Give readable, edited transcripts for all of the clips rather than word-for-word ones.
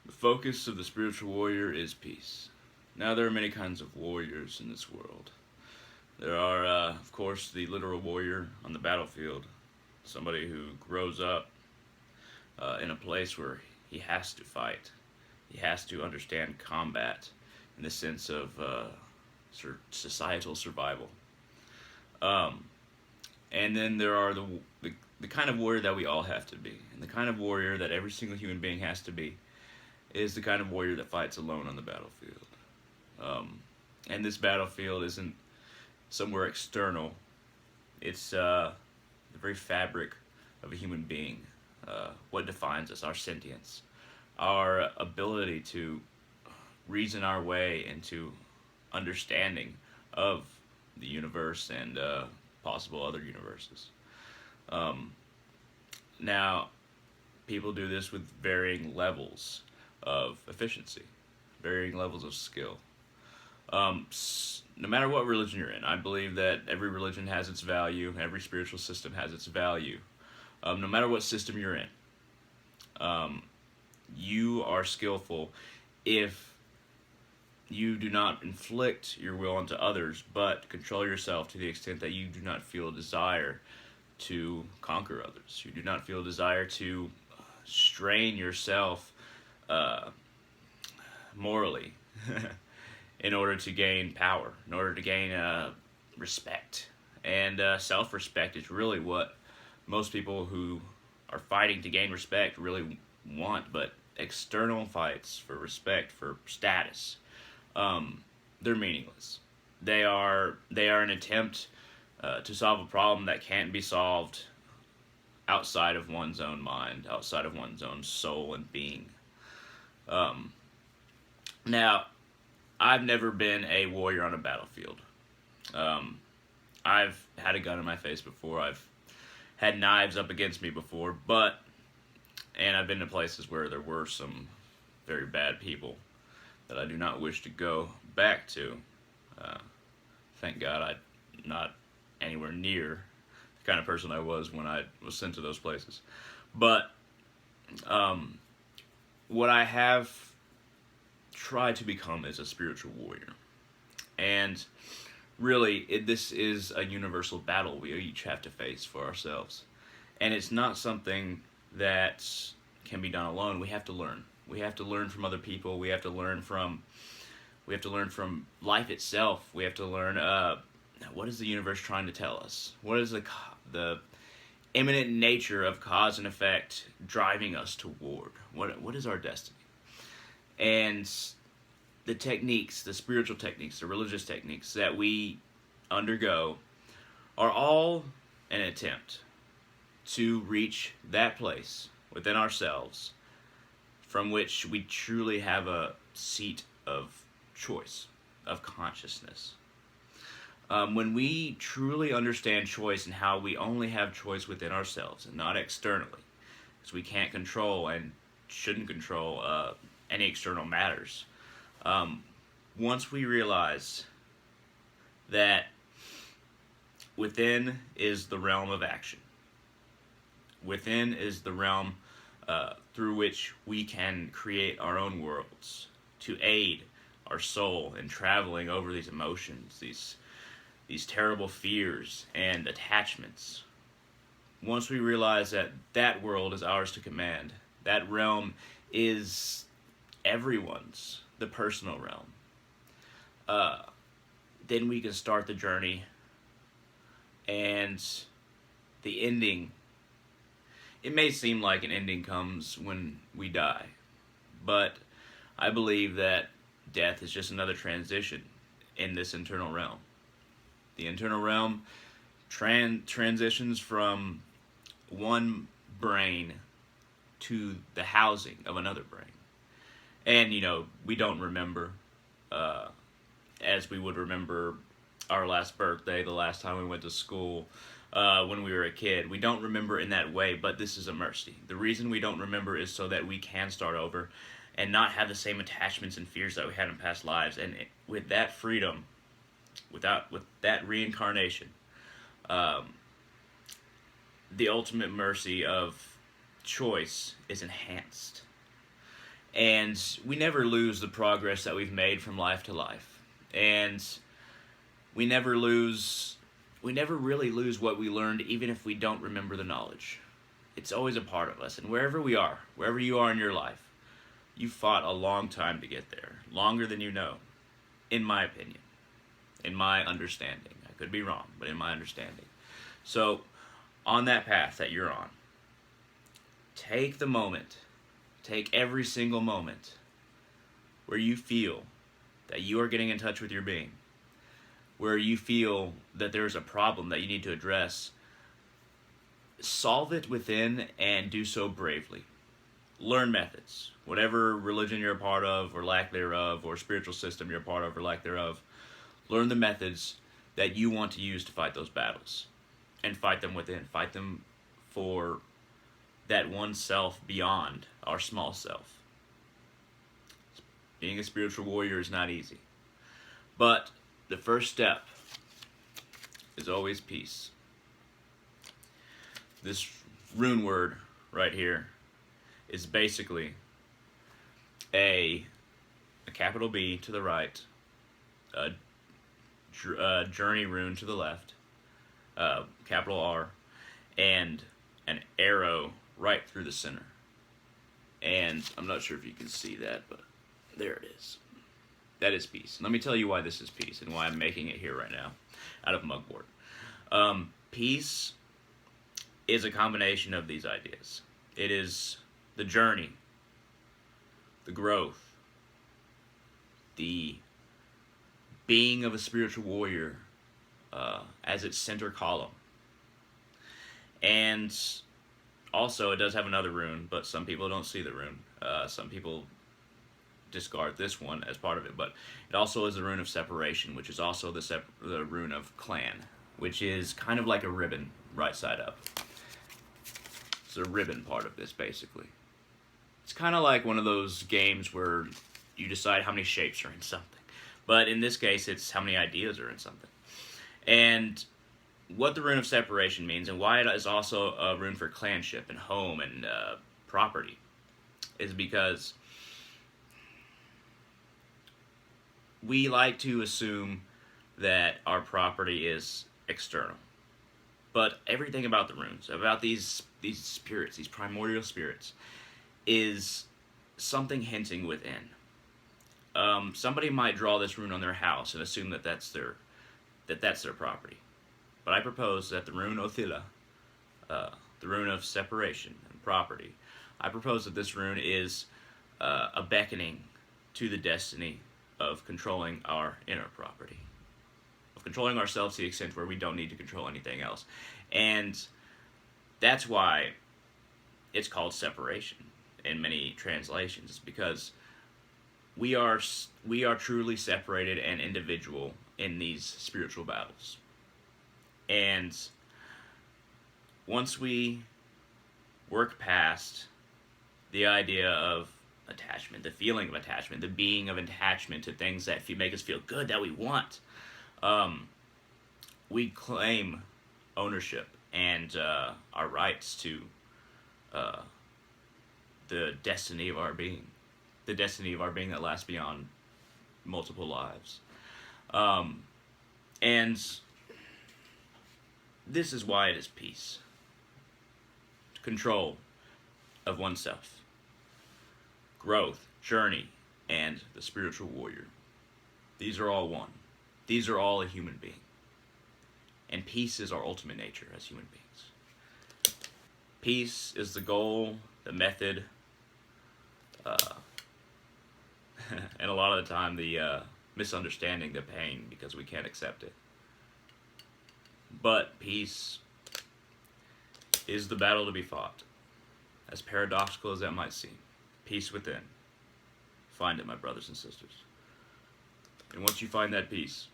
The focus of the spiritual warrior is peace. Now, there are many kinds of warriors in this world. There are, of course, the literal warrior on the battlefield, somebody who grows up in a place where he has to fight. He has to understand combat in the sense of sort of societal survival. Um, and then there are the kind of warrior that we all have to be. And the kind of warrior that every single human being has to be is the kind of warrior that fights alone on the battlefield. And this battlefield isn't somewhere external. It's the very fabric of a human being. What defines us, our sentience, our ability to reason our way into understanding of the universe and possible other universes. Um, Now, people do this with varying levels of efficiency, varying levels of skill. No matter what religion you're in, I believe that every religion has its value, every spiritual system has its value. No matter what system you're in, um, you are skillful if you do not inflict your will onto others, but control yourself to the extent that you do not feel a desire to conquer others. You do not feel a desire to strain yourself uh, morally in order to gain power, in order to gain respect. And self-respect is really what most people who are fighting to gain respect really want, but external fights for respect, for status, they're meaningless. They are an attempt to solve a problem that can't be solved outside of one's own mind, outside of one's own soul and being. Um, Now, I've never been a warrior on a battlefield. Um, I've had a gun in my face before. I've had knives up against me before, and I've been to places where there were some very bad people that I do not wish to go back to. Uh, thank God I'm not anywhere near the kind of person I was when I was sent to those places. But um, what I have tried to become is a spiritual warrior. And really, this is a universal battle we each have to face for ourselves. And it's not something that can be done alone. We have to learn. We have to learn from other people. We have to learn from life itself. We have to learn what is the universe trying to tell us? What is the imminent nature of cause and effect driving us toward? What is our destiny? And the techniques, the spiritual techniques, the religious techniques that we undergo are all an attempt to reach that place within ourselves from which we truly have a seat of choice, of consciousness. When we truly understand choice and how we only have choice within ourselves and not externally, because we can't control and shouldn't control any external matters. Once we realize that within is the realm of action, within is the realm through which we can create our own worlds to aid our soul in traveling over these emotions, these terrible fears and attachments. Once we realize that that world is ours to command, that realm is everyone's, the personal realm, then we can start the journey, and the ending, it may seem like an ending comes when we die, but I believe that death is just another transition in this internal realm. The internal realm transitions from one brain to the housing of another brain. And, we don't remember as we would remember our last birthday, the last time we went to school, when we were a kid. We don't remember in that way, but this is a mercy. The reason we don't remember is so that we can start over and not have the same attachments and fears that we had in past lives. And with that freedom, with that reincarnation, the ultimate mercy of choice is enhanced. And we never lose the progress that we've made from life to life. And we never really lose what we learned, even if we don't remember the knowledge. It's always a part of us. And wherever you are in your life, you fought a long time to get there. Longer than you know, in my opinion, in my understanding. I could be wrong, but in my understanding. So, on that path that you're on, take the moment, take every single moment where you feel that you are getting in touch with your being, where you feel that there's a problem that you need to address. Solve it within and do so bravely. Learn methods. Whatever religion you're a part of or lack thereof, or spiritual system you're a part of or lack thereof, learn the methods that you want to use to fight those battles. And fight them within. Fight them for that one self beyond our small self. Being a spiritual warrior is not easy. But the first step is always peace. This rune word right here is basically a capital B to the right, a journey rune to the left, capital R, and an arrow right through the center. And I'm not sure if you can see that, but there it is. That is peace. Let me tell you why this is peace and why I'm making it here right now out of Mugwort. Peace is a combination of these ideas. It is the journey, the growth, the being of a spiritual warrior as its center column. And also, it does have another rune, but some people don't see the rune. Some people discard this one as part of it, but it also is the rune of separation, which is also the rune of clan, which is kind of like a ribbon, right side up. It's a ribbon part of this, basically. It's kind of like one of those games where you decide how many shapes are in something. But in this case, it's how many ideas are in something. And what the rune of separation means, and why it is also a rune for clanship and home and property, is because we like to assume that our property is external. But everything about the runes, about these spirits, these primordial spirits, is something hinting within. Somebody might draw this rune on their house and assume that that's their property. But I propose that the rune Othila, the rune of separation and property, I propose that this rune is a beckoning to the destiny of controlling our inner property, of controlling ourselves to the extent where we don't need to control anything else. And that's why it's called separation in many translations, because we are truly separated and individual in these spiritual battles. And once we work past the idea of attachment, the feeling of attachment, the being of attachment to things that make us feel good, that we want, we claim ownership and our rights to the destiny of our being. The destiny of our being that lasts beyond multiple lives. And this is why it is peace. Control of oneself. Growth, journey, and the spiritual warrior. These are all one. These are all a human being. And peace is our ultimate nature as human beings. Peace is the goal, the method, and a lot of the time the misunderstanding, the pain, because we can't accept it. But peace is the battle to be fought. As paradoxical as that might seem. Peace within. Find it, my brothers and sisters. And once you find that peace,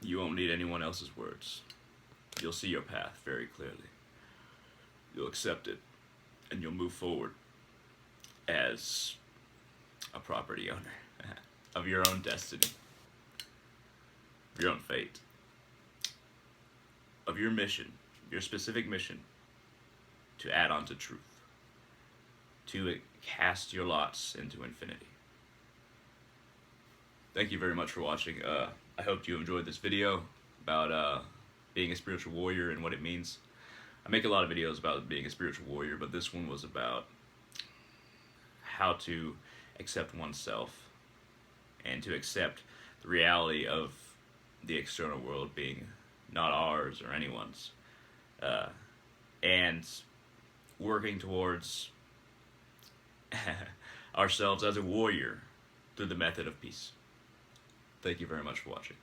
you won't need anyone else's words. You'll see your path very clearly. You'll accept it, and you'll move forward as a property owner of your own destiny, of your own fate, of your mission, your specific mission to add on to truth, to cast your lots into infinity. Thank you very much for watching. I hope you enjoyed this video about being a spiritual warrior and what it means. I make a lot of videos about being a spiritual warrior, but this one was about how to accept oneself and to accept the reality of the external world being not ours or anyone's, and working towards ourselves as a warrior through the method of peace. Thank you very much for watching.